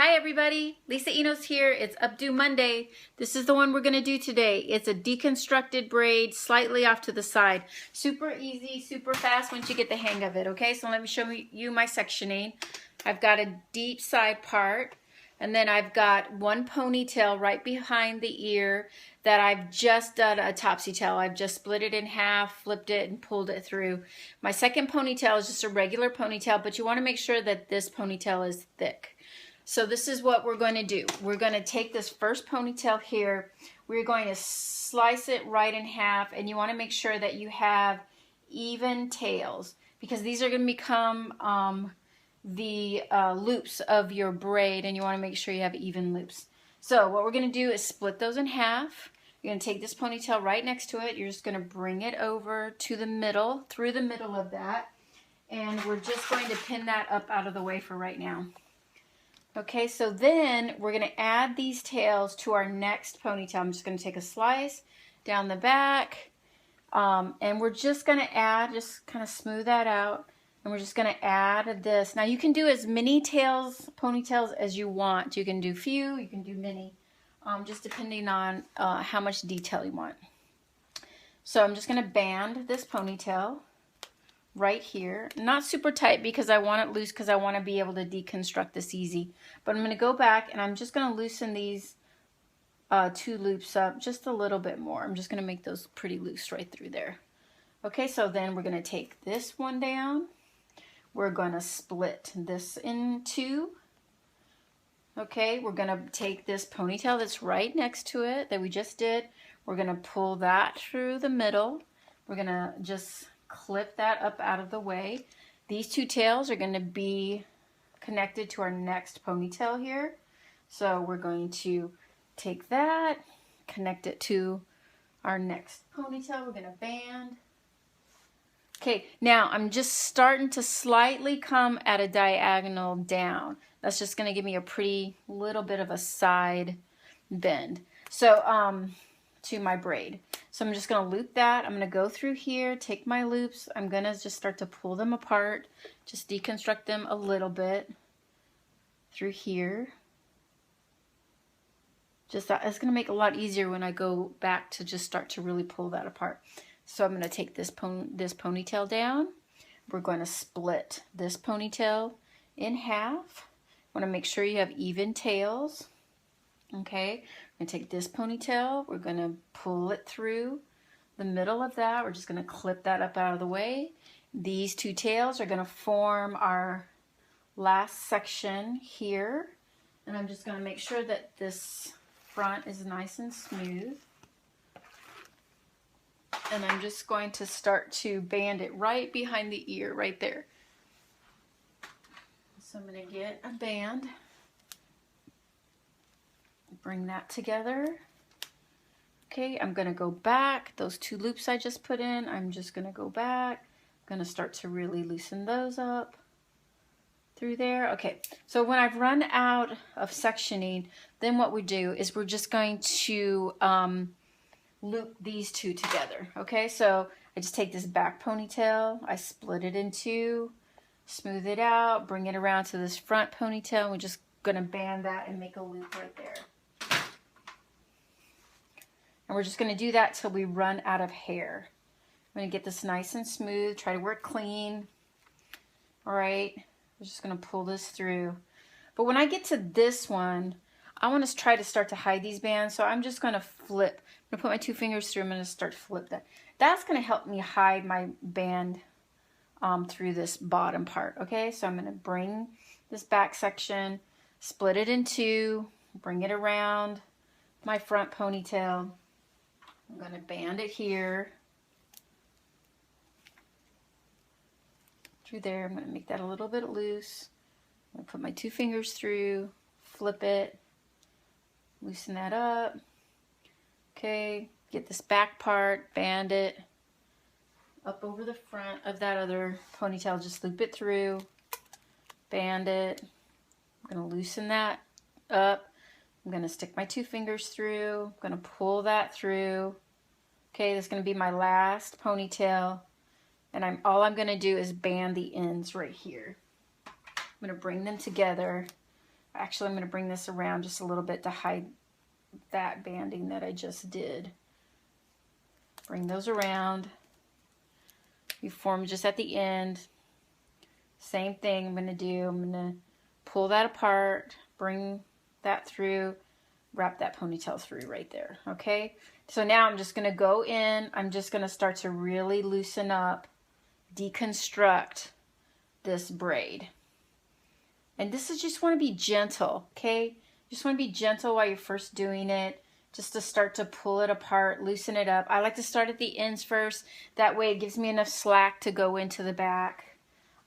Hi everybody, Lisa Enos here. It's Updo Monday. This is the one we're going to do today. It's a deconstructed braid slightly off to the side. Super easy, super fast once you get the hang of it, okay? So let me show you my sectioning. I've got a deep side part, and then I've got one ponytail right behind the ear that I've just done a topsy tail. I've just split it in half, flipped it, and pulled it through. My second ponytail is just a regular ponytail, but you want to make sure that this ponytail is thick. So this is what we're going to do. We're going to take this first ponytail here. We're going to slice it right in half, and you want to make sure that you have even tails because these are going to become the loops of your braid, and you want to make sure you have even loops. So what we're going to do is split those in half. You're going to take this ponytail right next to it. You're just going to bring it over to the middle, through the middle of that, and we're just going to pin that up out of the way for right now. Okay, so then we're going to add these tails to our next ponytail. I'm just going to take a slice down the back, and we're just going to add, just kind of smooth that out, and we're just going to add this. Now you can do as many ponytails as you want. You can do few, you can do many, just depending on how much detail you want. So I'm just going to band this ponytail right here, not super tight because I want it loose because I want to be able to deconstruct this easy, but I'm going to go back and I'm just going to loosen these two loops up just a little bit more. I'm just going to make those pretty loose right through there. Okay, so then we're going to take this one down. We're going to split this in two. Okay, we're going to take this ponytail that's right next to it that we just did. We're going to pull that through the middle. We're going to just clip that up out of the way. These two tails are going to be connected to our next ponytail here. So we're going to take that, connect it to our next ponytail. We're going to band. Okay, now I'm just starting to slightly come at a diagonal down. That's just going to give me a pretty little bit of a side bend. So to my braid. So I'm just going to loop that. I'm going to go through here, take my loops. I'm going to just start to pull them apart, just deconstruct them a little bit through here. Just that, it's going to make it a lot easier when I go back to just start to really pull that apart. So I'm going to take this ponytail down. We're going to split this ponytail in half. Want to make sure you have even tails. Okay, I'm going to take this ponytail, we're going to pull it through the middle of that, we're just going to clip that up out of the way. These two tails are going to form our last section here, and I'm just going to make sure that this front is nice and smooth. And I'm just going to start to band it right behind the ear, right there. So I'm going to get a band. Bring that together. Okay, I'm going to go back. Those two loops I just put in, I'm just going to go back. I'm going to start to really loosen those up through there. Okay, so when I've run out of sectioning, then what we do is we're just going to loop these two together. Okay, so I just take this back ponytail, I split it in two, smooth it out, bring it around to this front ponytail. We're just going to band that and make a loop right there. And we're just going to do that till we run out of hair. I'm going to get this nice and smooth, try to work clean. All right, we're just going to pull this through. But when I get to this one, I want to try to start to hide these bands, so I'm just going to flip. I'm going to put my two fingers through, I'm going to start to flip that. That's going to help me hide my band through this bottom part, okay? So I'm going to bring this back section, split it in two, bring it around my front ponytail. I'm going to band it here through there. I'm going to make that a little bit loose. I'm going to put my two fingers through, flip it, loosen that up. Okay, get this back part, band it up over the front of that other ponytail. Just loop it through, band it. I'm going to loosen that up. I'm going to stick my two fingers through. I'm going to pull that through. Okay, this is going to be my last ponytail. And all I'm going to do is band the ends right here. I'm going to bring them together. Actually, I'm going to bring this around just a little bit to hide that banding that I just did. Bring those around. You form just at the end. Same thing I'm going to do. I'm going to pull that apart, bring that through, wrap that ponytail through right there. Okay, so now I'm just going to go in. I'm just going to start to really loosen up, deconstruct this braid. And this is just want to be gentle, okay? Just want to be gentle while you're first doing it, just to start to pull it apart, loosen it up. I like to start at the ends first. That way it gives me enough slack to go into the back.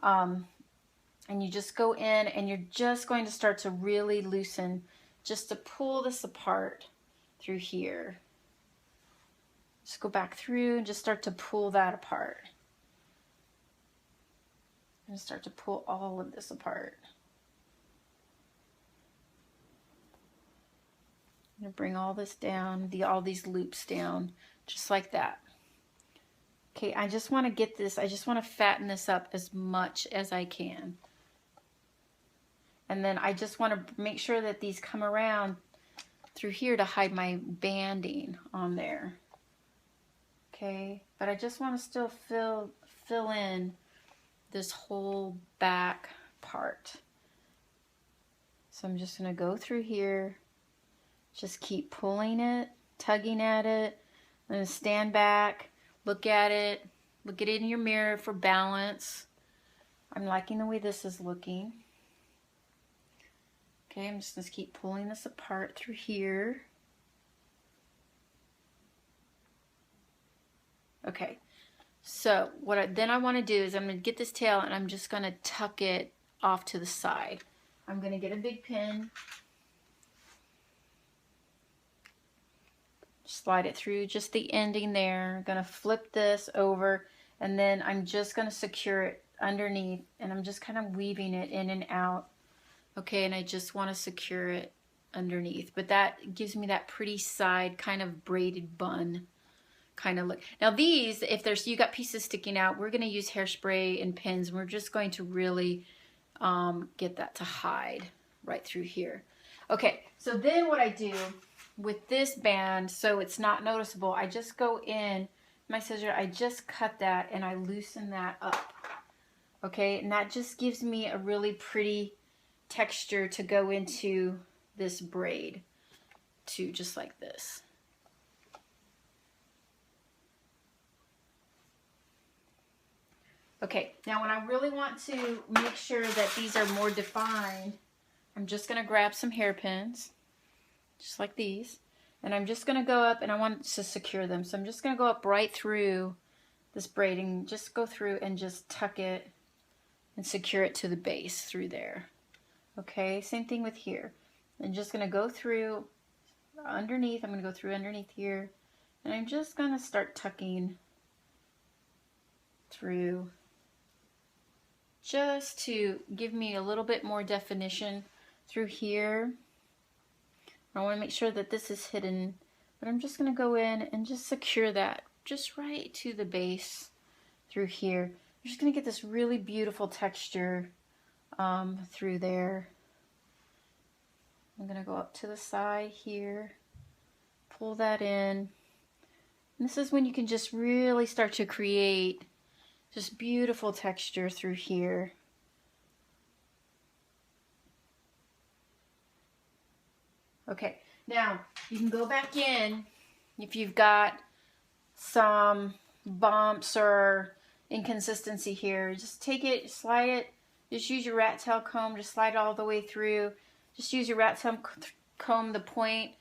And you just go in and you're just going to start to really loosen, just to pull this apart through here. Just go back through and just start to pull that apart. And start to pull all of this apart. I'm going to bring all this down, all these loops down, just like that. Okay, I just want to get this, I just want to fatten this up as much as I can. And then I just want to make sure that these come around through here to hide my banding on there. Okay, but I just want to still fill in this whole back part. So I'm just going to go through here. Just keep pulling it, tugging at it. I'm going to stand back, look at it in your mirror for balance. I'm liking the way this is looking. Okay, I'm just going to keep pulling this apart through here. Okay, so what then I want to do is I'm going to get this tail and I'm just going to tuck it off to the side. I'm going to get a big pin. Slide it through just the ending there. I'm going to flip this over and then I'm just going to secure it underneath and I'm just kind of weaving it in and out. Okay, and I just want to secure it underneath, but that gives me that pretty side kind of braided bun kind of look. Now these, if you got pieces sticking out, we're going to use hairspray and pins and we're just going to really get that to hide right through here. Okay, so then what I do with this band, so it's not noticeable, I just go in my scissor, I just cut that and I loosen that up. Okay, and that just gives me a really pretty texture to go into this braid too, just like this. Okay, now when I really want to make sure that these are more defined, I'm just going to grab some hairpins, just like these, and I'm just going to go up and I want to secure them. So I'm just going to go up right through this braiding, just go through and just tuck it and secure it to the base through there. Okay, same thing with here. I'm just going to go through underneath, I'm going to go through underneath here, and I'm just going to start tucking through just to give me a little bit more definition through here. I want to make sure that this is hidden, but I'm just going to go in and just secure that just right to the base through here. I'm just going to get this really beautiful texture through there. I'm going to go up to the side here, pull that in. And this is when you can just really start to create just beautiful texture through here. Okay, now you can go back in if you've got some bumps or inconsistency here. Just take it, slide it, just use your rat tail comb, just slide it all the way through. Just use your rat tail comb, the point,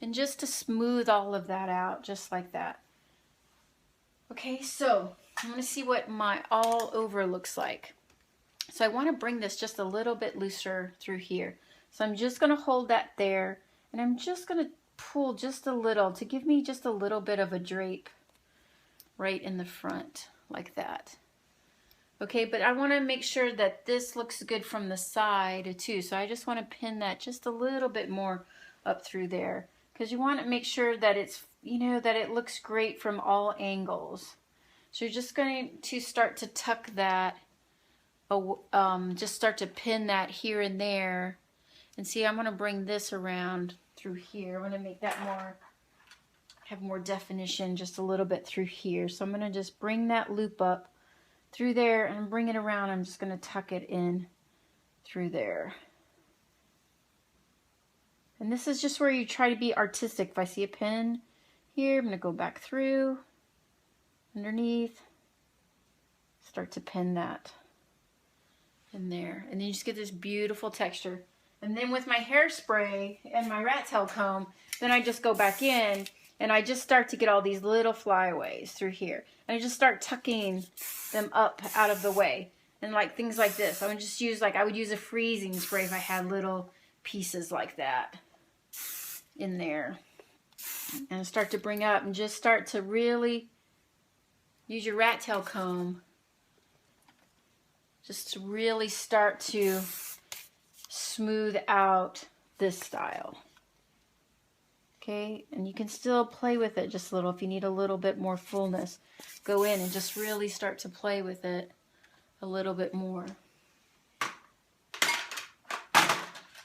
and just to smooth all of that out, just like that. Okay, so I'm going to see what my all over looks like. So I want to bring this just a little bit looser through here. So I'm just going to hold that there, and I'm just going to pull just a little to give me just a little bit of a drape right in the front, like that. Okay, but I want to make sure that this looks good from the side too. So I just want to pin that just a little bit more up through there, because you want to make sure that it's, you know, that it looks great from all angles. So you're just going to start to tuck that, just start to pin that here and there And see, I'm going to bring this around through here. I'm going to make that more, have more definition just a little bit through here. So I'm going to just bring that loop up through there and bring it around. I'm just going to tuck it in through there. And this is just where you try to be artistic. If I see a pin here, I'm going to go back through, underneath, start to pin that in there. And then you just get this beautiful texture. And then with my hairspray and my rat tail comb, then I just go back in and I just start to get all these little flyaways through here. And I just start tucking them up out of the way. And like things like this. I would just use, like I would use a freezing spray if I had little pieces like that in there. And start to bring up and just start to really use your rat tail comb just to really start to smooth out this style. Okay, and you can still play with it just a little if you need a little bit more fullness. Go in and just really start to play with it a little bit more.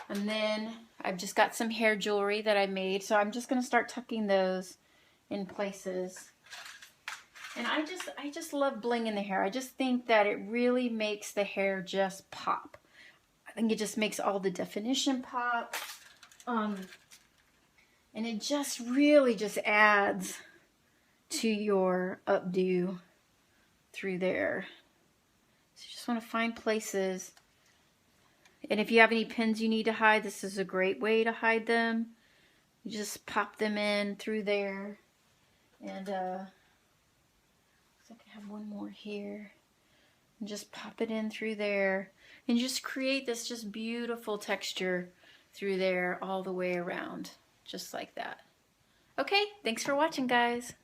And then I've just got some hair jewelry that I made, so I'm just going to start tucking those in places. And I just love bling in the hair. I just think that it really makes the hair just pop. I think it just makes all the definition pop. And it just really just adds to your updo through there. So you just want to find places. And if you have any pins you need to hide, this is a great way to hide them. You just pop them in through there. And looks like I have one more here. And just pop it in through there. And just create this just beautiful texture through there all the way around. Just like that. Okay, thanks for watching, guys.